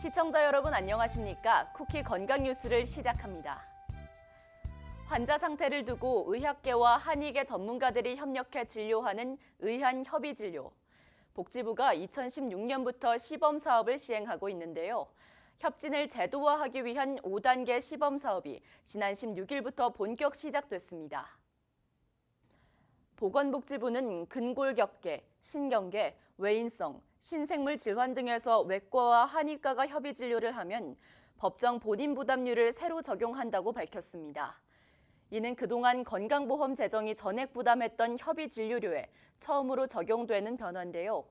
시청자 여러분 안녕하십니까? 쿠키 건강 뉴스를 시작합니다. 환자 상태를 두고 의학계와 한의계 전문가들이 협력해 진료하는 의한협의진료. 복지부가 2016년부터 시범 사업을 시행하고 있는데요. 협진을 제도화하기 위한 5단계 시범 사업이 지난 16일부터 본격 시작됐습니다. 보건복지부는 근골격계, 신경계, 외인성, 신생물 질환 등에서 외과와 한의과가 협의 진료를 하면 법정 본인 부담률을 새로 적용한다고 밝혔습니다. 이는 그동안 건강보험 재정이 전액 부담했던 협의 진료료에 처음으로 적용되는 변화인데요.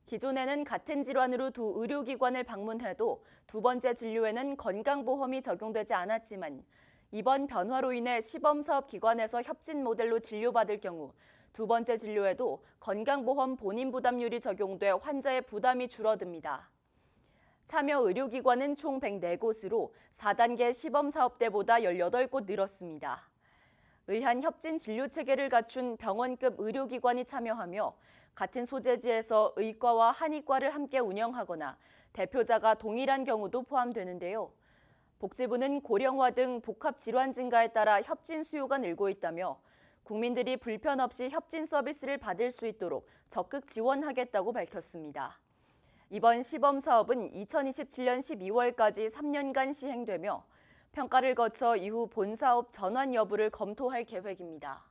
기존에는 같은 질환으로 두 의료기관을 방문해도 두 번째 진료에는 건강보험이 적용되지 않았지만 이번 변화로 인해 시범사업 기관에서 협진 모델로 진료받을 경우 두 번째 진료에도 건강보험 본인 부담률이 적용돼 환자의 부담이 줄어듭니다. 참여 의료기관은 총 104곳으로 4단계 시범사업 때보다 18곳 늘었습니다. 의한협진 진료체계를 갖춘 병원급 의료기관이 참여하며 같은 소재지에서 의과와 한의과를 함께 운영하거나 대표자가 동일한 경우도 포함되는데요. 복지부는 고령화 등 복합 질환 증가에 따라 협진 수요가 늘고 있다며 국민들이 불편 없이 협진 서비스를 받을 수 있도록 적극 지원하겠다고 밝혔습니다. 이번 시범 사업은 2027년 12월까지 3년간 시행되며 평가를 거쳐 이후 본사업 전환 여부를 검토할 계획입니다.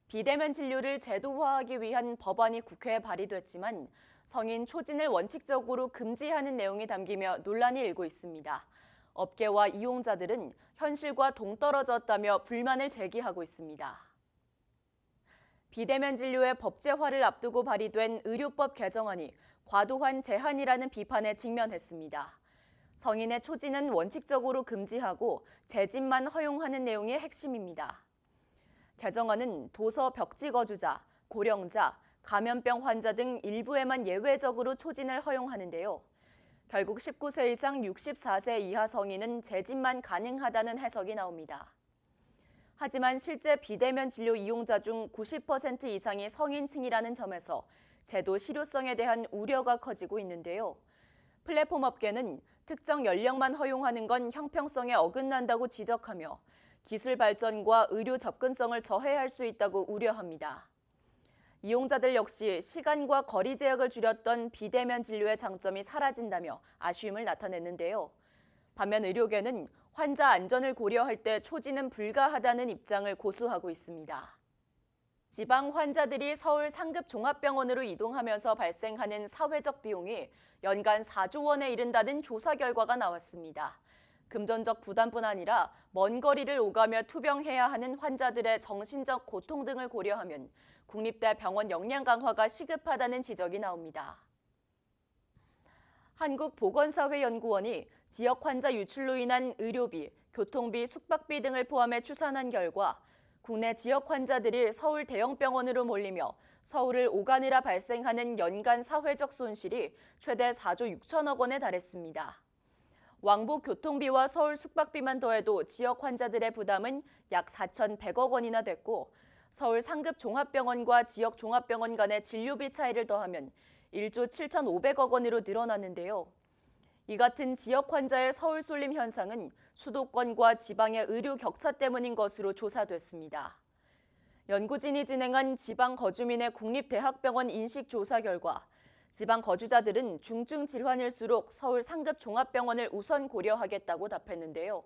비대면 진료를 제도화하기 위한 법안이 국회에 발의됐지만 성인 초진을 원칙적으로 금지하는 내용이 담기며 논란이 일고 있습니다. 업계와 이용자들은 현실과 동떨어졌다며 불만을 제기하고 있습니다. 비대면 진료의 법제화를 앞두고 발의된 의료법 개정안이 과도한 제한이라는 비판에 직면했습니다. 성인의 초진은 원칙적으로 금지하고 재진만 허용하는 내용이 핵심입니다. 개정안은 도서 벽지 거주자, 고령자, 감염병 환자 등 일부에만 예외적으로 초진을 허용하는데요. 결국 19세 이상 64세 이하 성인은 재진만 가능하다는 해석이 나옵니다. 하지만 실제 비대면 진료 이용자 중 90% 이상이 성인층이라는 점에서 제도 실효성에 대한 우려가 커지고 있는데요. 플랫폼 업계는 특정 연령만 허용하는 건 형평성에 어긋난다고 지적하며 기술 발전과 의료 접근성을 저해할 수 있다고 우려합니다. 이용자들 역시 시간과 거리 제약을 줄였던 비대면 진료의 장점이 사라진다며 아쉬움을 나타냈는데요. 반면 의료계는 환자 안전을 고려할 때 초진은 불가하다는 입장을 고수하고 있습니다. 지방 환자들이 서울 상급 종합병원으로 이동하면서 발생하는 사회적 비용이 연간 4조 원에 이른다는 조사 결과가 나왔습니다. 금전적 부담뿐 아니라 먼 거리를 오가며 투병해야 하는 환자들의 정신적 고통 등을 고려하면 국립대 병원 역량 강화가 시급하다는 지적이 나옵니다. 한국보건사회연구원이 지역 환자 유출로 인한 의료비, 교통비, 숙박비 등을 포함해 추산한 결과 국내 지역 환자들이 서울 대형병원으로 몰리며 서울을 오가느라 발생하는 연간 사회적 손실이 최대 4조 6천억 원에 달했습니다. 왕복 교통비와 서울 숙박비만 더해도 지역 환자들의 부담은 약 4,100억 원이나 됐고 서울 상급 종합병원과 지역 종합병원 간의 진료비 차이를 더하면 1조 7,500억 원으로 늘어났는데요. 이 같은 지역 환자의 서울 쏠림 현상은 수도권과 지방의 의료 격차 때문인 것으로 조사됐습니다. 연구진이 진행한 지방 거주민의 국립대학병원 인식조사 결과 지방 거주자들은 중증 질환일수록 서울 상급 종합병원을 우선 고려하겠다고 답했는데요.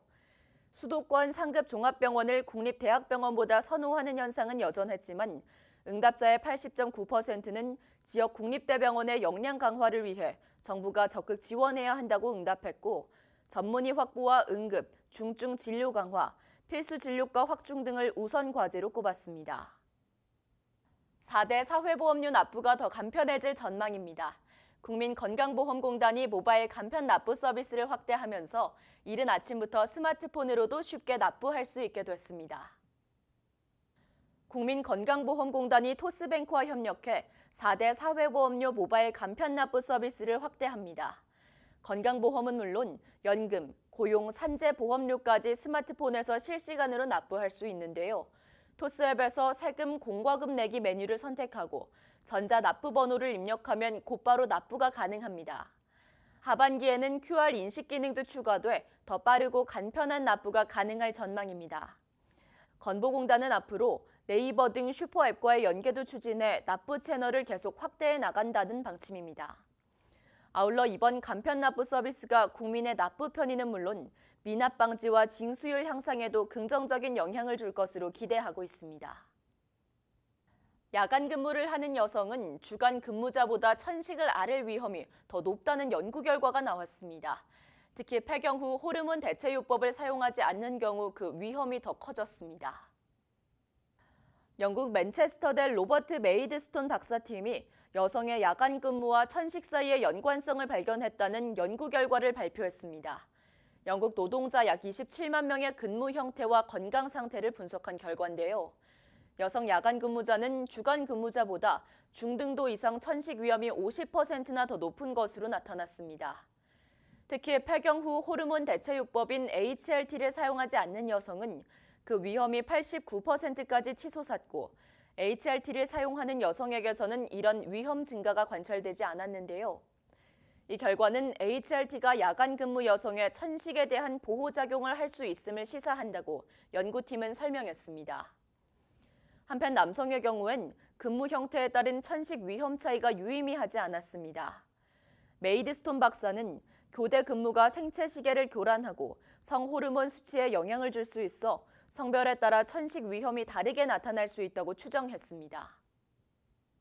수도권 상급 종합병원을 국립대학병원보다 선호하는 현상은 여전했지만 응답자의 80.9%는 지역 국립대병원의 역량 강화를 위해 정부가 적극 지원해야 한다고 응답했고 전문의 확보와 응급, 중증 진료 강화, 필수 진료과 확충 등을 우선 과제로 꼽았습니다. 4대 사회보험료 납부가 더 간편해질 전망입니다. 국민건강보험공단이 모바일 간편 납부 서비스를 확대하면서 이른 아침부터 스마트폰으로도 쉽게 납부할 수 있게 됐습니다. 국민건강보험공단이 토스뱅크와 협력해 4대 사회보험료 모바일 간편 납부 서비스를 확대합니다. 건강보험은 물론 연금, 고용, 산재 보험료까지 스마트폰에서 실시간으로 납부할 수 있는데요. 토스앱에서 세금 공과금 내기 메뉴를 선택하고 전자납부번호를 입력하면 곧바로 납부가 가능합니다. 하반기에는 QR 인식 기능도 추가돼 더 빠르고 간편한 납부가 가능할 전망입니다. 건보공단은 앞으로 네이버 등 슈퍼앱과의 연계도 추진해 납부 채널을 계속 확대해 나간다는 방침입니다. 아울러 이번 간편 납부 서비스가 국민의 납부 편의는 물론 미납 방지와 징수율 향상에도 긍정적인 영향을 줄 것으로 기대하고 있습니다. 야간 근무를 하는 여성은 주간 근무자보다 천식을 앓을 위험이 더 높다는 연구 결과가 나왔습니다. 특히 폐경 후 호르몬 대체요법을 사용하지 않는 경우 그 위험이 더 커졌습니다. 영국 맨체스터대 로버트 메이드스톤 박사팀이 여성의 야간 근무와 천식 사이의 연관성을 발견했다는 연구 결과를 발표했습니다. 영국 노동자 약 27만 명의 근무 형태와 건강 상태를 분석한 결과인데요. 여성 야간 근무자는 주간 근무자보다 중등도 이상 천식 위험이 50%나 더 높은 것으로 나타났습니다. 특히 폐경 후 호르몬 대체요법인 HRT를 사용하지 않는 여성은 그 위험이 89%까지 치솟았고 HRT를 사용하는 여성에게서는 이런 위험 증가가 관찰되지 않았는데요. 이 결과는 HRT가 야간 근무 여성의 천식에 대한 보호작용을 할 수 있음을 시사한다고 연구팀은 설명했습니다. 한편 남성의 경우엔 근무 형태에 따른 천식 위험 차이가 유의미하지 않았습니다. 메이드스톤 박사는 교대 근무가 생체 시계를 교란하고 성호르몬 수치에 영향을 줄 수 있어 성별에 따라 천식 위험이 다르게 나타날 수 있다고 추정했습니다.